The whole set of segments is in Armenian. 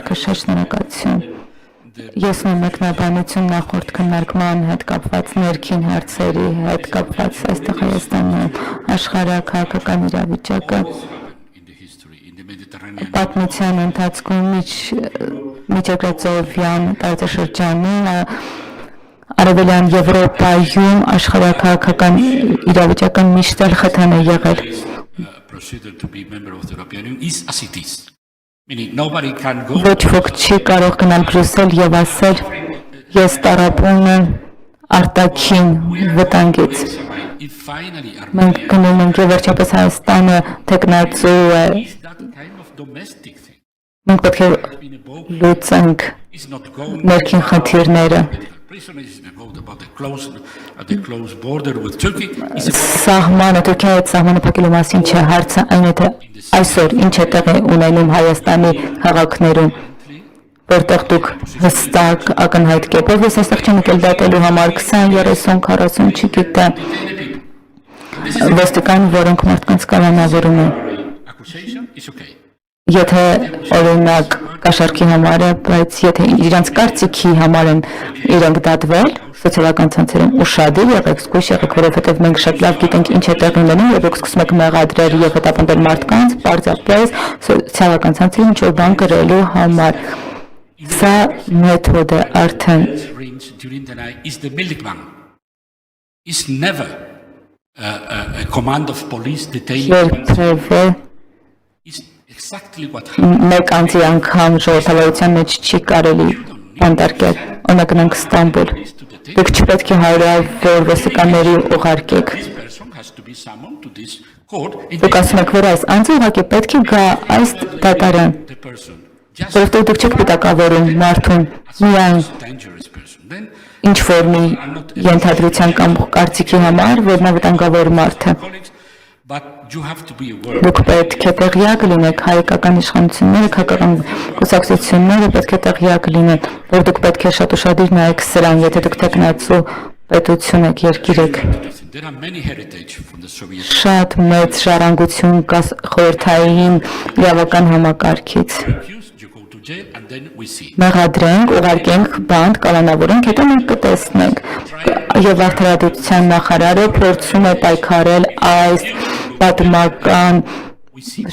Քաշաշ շնորհակալություն։ Ես մեկնաբանություն նախորդ քննարկման հետ կապված ներքին հարցերի հետ կապված այստեղ Հայաստանում աշխարհաքաղաքական իրավիճակը պատմության ընթացքում միջերկրածովյան տարածաշրջանում Արևելյան Եվրոպայում աշխարհաքաղաքական իրավիճակը միշտ էլ խթան է եղել։ Ոչ ոք չի կարող գնալ Բրյուսել եւ ասել ես տառապում եմ արտաքին վտանգից։ Մենք գնում ենք եւ վերջապես Հայաստանը թեկնածու է։ Մենք պետք է լուծենք ներքին խնդիրները։ Սահմանը Թուրքիայի հետ սահմանը փակելու մասին չէ հարցը, այն է թե այսօր ինչ է տեղի ունենում Հայաստանի քաղաքներում, որտեղ դուք հստակ ակնհայտ կերպով ես այստեղ չեմ եկել դատելու համար 20, 30, 40 չգիտեմ ոստիկան, որոնք մարդկանց կալանավորում են։ Եթե օրինակ կաշառքի համար է, բայց եթե իրանց կարծիքի համար են իրենք դատվել սոցիալական ցանցերում ուշադիր եղեք, զգույշ եղեք, որովհետև մենք շատ լավ գիտենք ինչ է տեղի ունենում, եւ դուք սկսում եք մեղադրել եւ հետապնդել մարդկանց, պարզապես սոցիալական ցանցերում ինչ-որ բան գրելու համար։ Սա մեթոդ է արդեն։ Երբևէ մեկ անձի անգամ ժողովրդավարության մեջ չի կարելի բանտարկել, օրինակ գնանք Ստամբուլ, դուք չպետք է հարյուրավոր ոստիկանների ուղարկեք։ Դուք ասում եք, որ այս անձը ուղղակի պետք է գա այս դատարան, որովհետև դուք չեք պիտակավորում մարդուն միայն ինչ-որ մի ենթադրության կամ կարծիքի համար, որ նա վտանգավոր մարդ է։ Դուք պետք է տեղյակ լինեք, հայկական իշխանությունները, քաղաքական կուսակցությունները պետք է տեղյակ լինեն, որ դուք պետք է շատ ուշադիր նայեք սրան, եթե դուք թեկնածու պետություն եք, երկիր եք։ Շատ մեծ ժառանգություն կա խորհրդային իրավական համակարգից։ Մեղադրենք, ուղարկենք բանտ, կալանավորենք, հետո մենք կտեսնենք։ Եվ արդարադատության նախարարը փորձում է պայքարել այս պատմական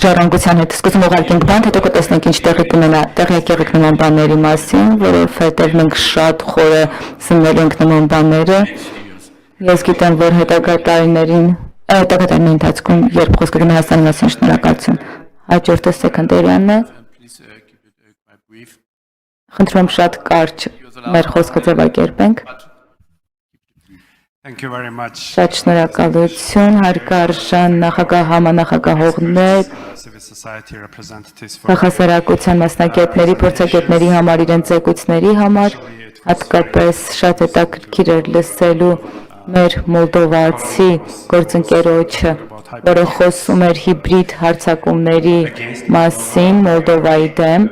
ժառանգության հետ։ Սկսում ուղարկենք բանտ, հետո կտեսնենք ինչ տեղի կունենա։ Տեղյակ եղեք նման բաների մասին, որովհետև մենք շատ խորը սնվել ենք նման բաները։ Ես գիտեմ, որ հետագա տարիների ընթացքում, երբ խոսքը գնա Հայաստանի մասին, շնորհակալություն։ Հաջորդը Սեքանդերյանն է։ Խնդրում եմ շատ կարճ մեր խոսքը ձևակերպենք։ Շատ շնորհակալություն, հարգարժան նախագահ, համանախագահողներ, քաղաքասարակության մասնագետների, փորձագետների համար, իրենց զեկույցների համար, հատկապես շատ հետաքրքիր էր լսելու մեր մոլդովացի գործընկերոջը, որը խոսում էր հիբրիդ հարձակումների մասին Մոլդովայի դեմ։